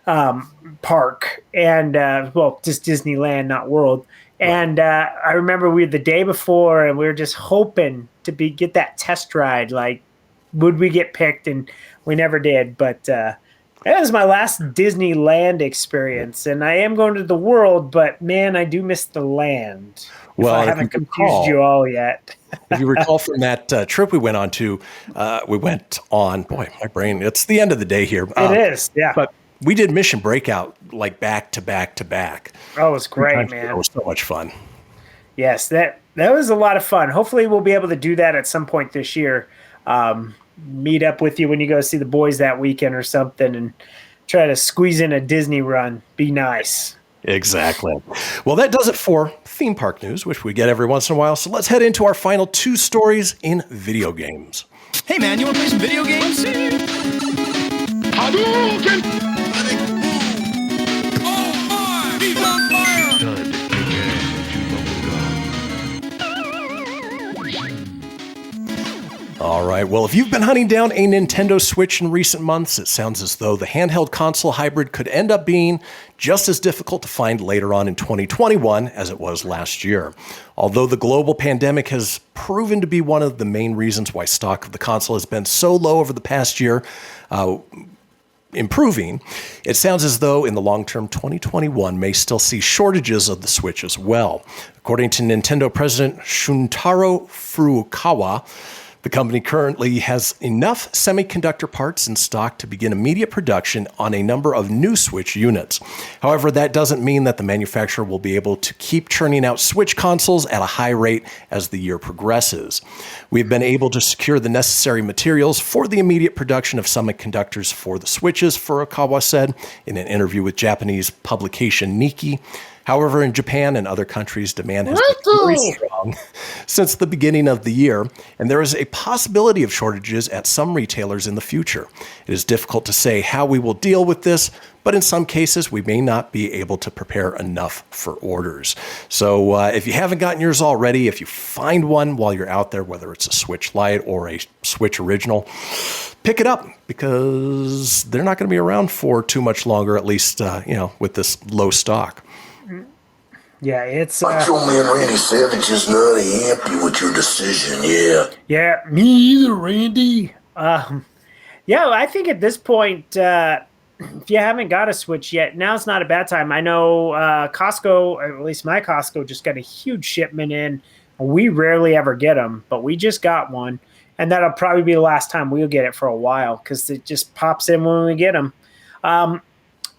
Speaker 3: park. And, just Disneyland, not World. And I remember the day before, and we were just hoping to get that test ride. Like, would we get picked? And we never did. But that was my last Disneyland experience. And I am going to the World, but, man, I do miss the land. Well, I haven't confused you all yet.
Speaker 1: If you recall from that trip we went on to, boy, my brain, it's the end of the day here.
Speaker 3: It is, yeah.
Speaker 1: But we did Mission Breakout like back to back to back.
Speaker 3: Oh, it was great, man.
Speaker 1: It was so much fun.
Speaker 3: Yes, that was a lot of fun. Hopefully we'll be able to do that at some point this year. Meet up with you when you go see the boys that weekend or something and try to squeeze in a Disney run. Be nice.
Speaker 1: Exactly. Well, that does it for theme park news, which we get every once in a while. So let's head into our final two stories in video games.
Speaker 5: Hey, man, you want to play some video games? Hadouken!
Speaker 1: All right. Well, if you've been hunting down a Nintendo Switch in recent months, it sounds as though the handheld console hybrid could end up being just as difficult to find later on in 2021 as it was last year. Although the global pandemic has proven to be one of the main reasons why stock of the console has been so low over the past year, improving, it sounds as though in the long term, 2021 may still see shortages of the Switch as well. According to Nintendo President Shuntaro Furukawa, the company currently has enough semiconductor parts in stock to begin immediate production on a number of new Switch units. However, that doesn't mean that the manufacturer will be able to keep churning out Switch consoles at a high rate as the year progresses. We've been able to secure the necessary materials for the immediate production of semiconductors for the Switches, Furukawa said in an interview with Japanese publication Nikkei. However, in Japan and other countries, demand has been very strong since the beginning of the year, and there is a possibility of shortages at some retailers in the future. It is difficult to say how we will deal with this, but in some cases, we may not be able to prepare enough for orders. So if you haven't gotten yours already, if you find one while you're out there, whether it's a Switch Lite or a Switch Original, pick it up because they're not going to be around for too much longer, at least with this low stock.
Speaker 3: Yeah, it's...
Speaker 2: Macho Man Randy Savage is not happy with your decision, yeah.
Speaker 3: Yeah, me either, Randy. Yeah, I think at this point, if you haven't got a Switch yet, now's not a bad time. I know Costco, or at least my Costco, just got a huge shipment in. We rarely ever get them, but we just got one. And that'll probably be the last time we'll get it for a while because it just pops in when we get them.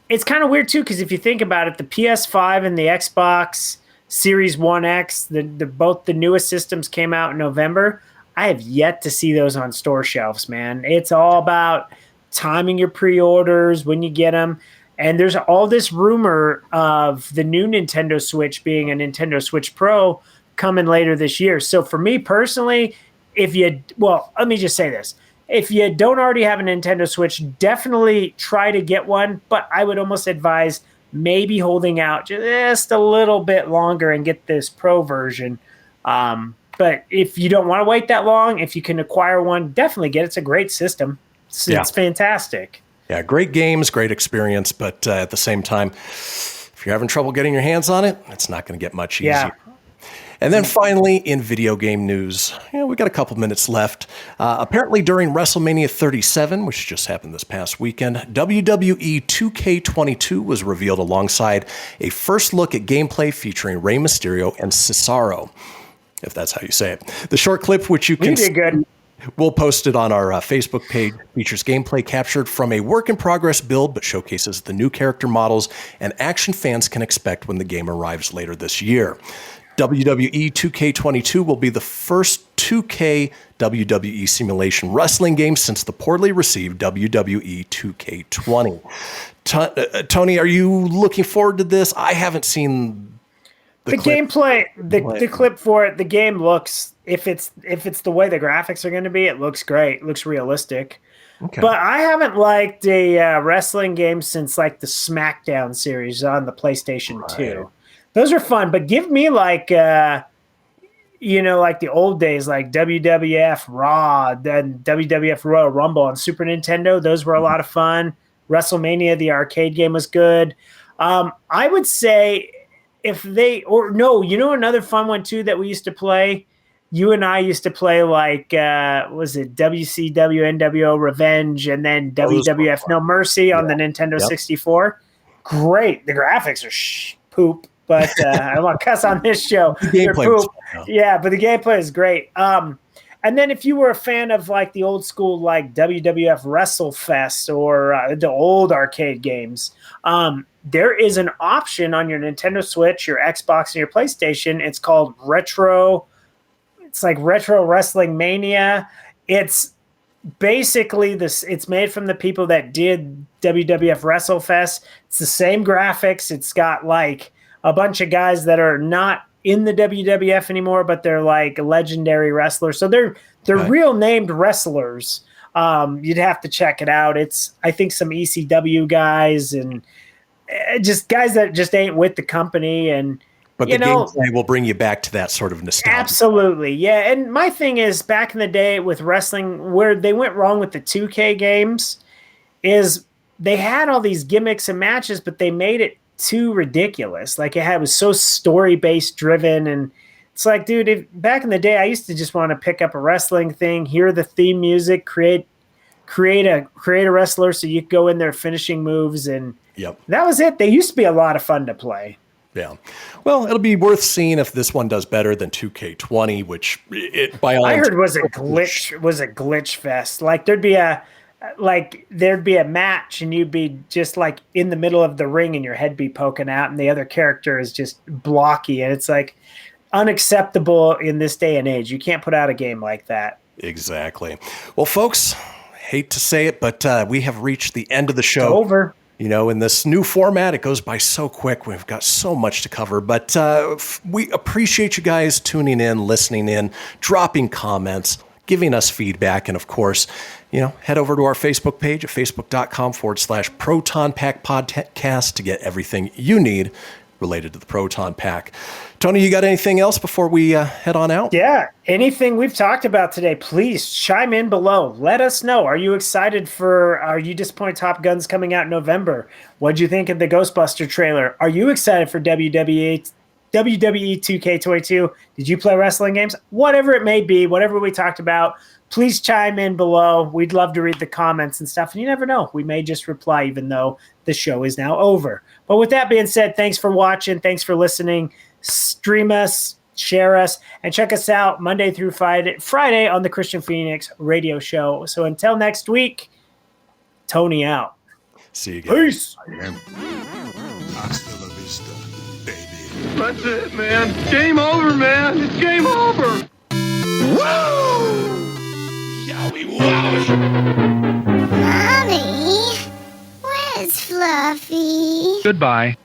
Speaker 3: It's kind of weird, too, because if you think about it, the PS5 and the Xbox Series 1X, both the newest systems came out in November. I have yet to see those on store shelves, man. It's all about timing your pre-orders, when you get them. And there's all this rumor of the new Nintendo Switch being a Nintendo Switch Pro coming later this year. So for me personally, let me just say this. If you don't already have a Nintendo Switch, definitely try to get one, but I would almost advise maybe holding out just a little bit longer and get this Pro version. But if you don't want to wait that long, if you can acquire one, definitely get it. It's a great system. It's fantastic.
Speaker 1: Yeah, great games, great experience, but at the same time, if you're having trouble getting your hands on it, it's not going to get much easier.
Speaker 3: Yeah.
Speaker 1: And then finally, in video game news, we got a couple minutes left. Apparently during Wrestlemania 37, which just happened this past weekend, WWE 2K22 was revealed alongside a first look at gameplay featuring Rey Mysterio and Cesaro, if that's how you say it. The short clip, which you can
Speaker 3: did good.
Speaker 1: We'll post it on our Facebook page, features gameplay captured from a work-in-progress build, but showcases the new character models and action fans can expect when the game arrives later this year. WWE 2K22 will be the first 2K WWE simulation wrestling game since the poorly received WWE 2K20. Tony, are you looking forward to this? I haven't seen
Speaker 3: the gameplay, the clip for it. The game looks, if it's the way the graphics are going to be, it looks great. It looks realistic. Okay. But I haven't liked a wrestling game since like the SmackDown series on the PlayStation 2. Those are fun, but give me like, like the old days, like WWF Raw, then WWF Royal Rumble on Super Nintendo. Those were a lot of fun. Wrestlemania, the arcade game, was good. I would say another fun one too that we used to play. You and I used to play like, was it WCW NWO Revenge and then WWF No Mercy on the Nintendo 64? Great. The graphics are poop. But I don't want to cuss on this show. They're poop. Yeah, but the gameplay is great. And then if you were a fan of like the old school like WWF WrestleFest or the old arcade games, there is an option on your Nintendo Switch, your Xbox, and your PlayStation. It's called Retro. It's like Retro Wrestling Mania. It's basically this. It's made from the people that did WWF WrestleFest. It's the same graphics. It's got like a bunch of guys that are not in the WWF anymore, but they're like legendary wrestlers. So they're real named wrestlers. You'd have to check it out. It's, I think, some ECW guys and just guys that just ain't with the company. But the
Speaker 1: gameplay will bring you back to that sort of nostalgia.
Speaker 3: Absolutely. Yeah. And my thing is, back in the day with wrestling, where they went wrong with the 2K games is they had all these gimmicks and matches, but they made it too ridiculous. Like it was so story-based driven, and it's like, dude, back in the day I used to just want to pick up a wrestling thing, hear the theme music, create a wrestler so you could go in there finishing moves, and that was it. They used to be a lot of fun to play.
Speaker 1: Yeah. Well, it'll be worth seeing if this one does better than 2K20, which I
Speaker 3: heard was a glitch fest. Like there'd be a match and you'd be just like in the middle of the ring and your head be poking out and the other character is just blocky, and it's like unacceptable in this day and age. You can't put out a game like that.
Speaker 1: Exactly. Well, folks, hate to say it, but we have reached the end of the show.
Speaker 3: It's over.
Speaker 1: In this new format, it goes by so quick. We've got so much to cover, but we appreciate you guys tuning in, listening in, dropping comments, giving us feedback, and of course, head over to our Facebook page at facebook.com/Proton Pack Podcast to get everything you need related to the Proton Pack. Tony, you got anything else before we head on out?
Speaker 3: Yeah, anything we've talked about today, please chime in below. Let us know. Are you excited are you disappointed Top Gun's coming out in November? What'd you think of the Ghostbuster trailer? Are you excited for WWE 2K22? Did you play wrestling games? Whatever it may be, whatever we talked about, please chime in below. We'd love to read the comments and stuff. And you never know, we may just reply even though the show is now over. But with that being said, thanks for watching. Thanks for listening. Stream us, share us, and check us out Monday through Friday on the Kristian Fenix Radio Show. So until next week, Tony out.
Speaker 1: See you guys.
Speaker 3: Peace.
Speaker 4: Hasta la vista, baby.
Speaker 7: That's it, man. Game over, man. It's game over.
Speaker 2: Woo! Yowie wowie!
Speaker 25: Mommy, where's Fluffy?
Speaker 5: Goodbye.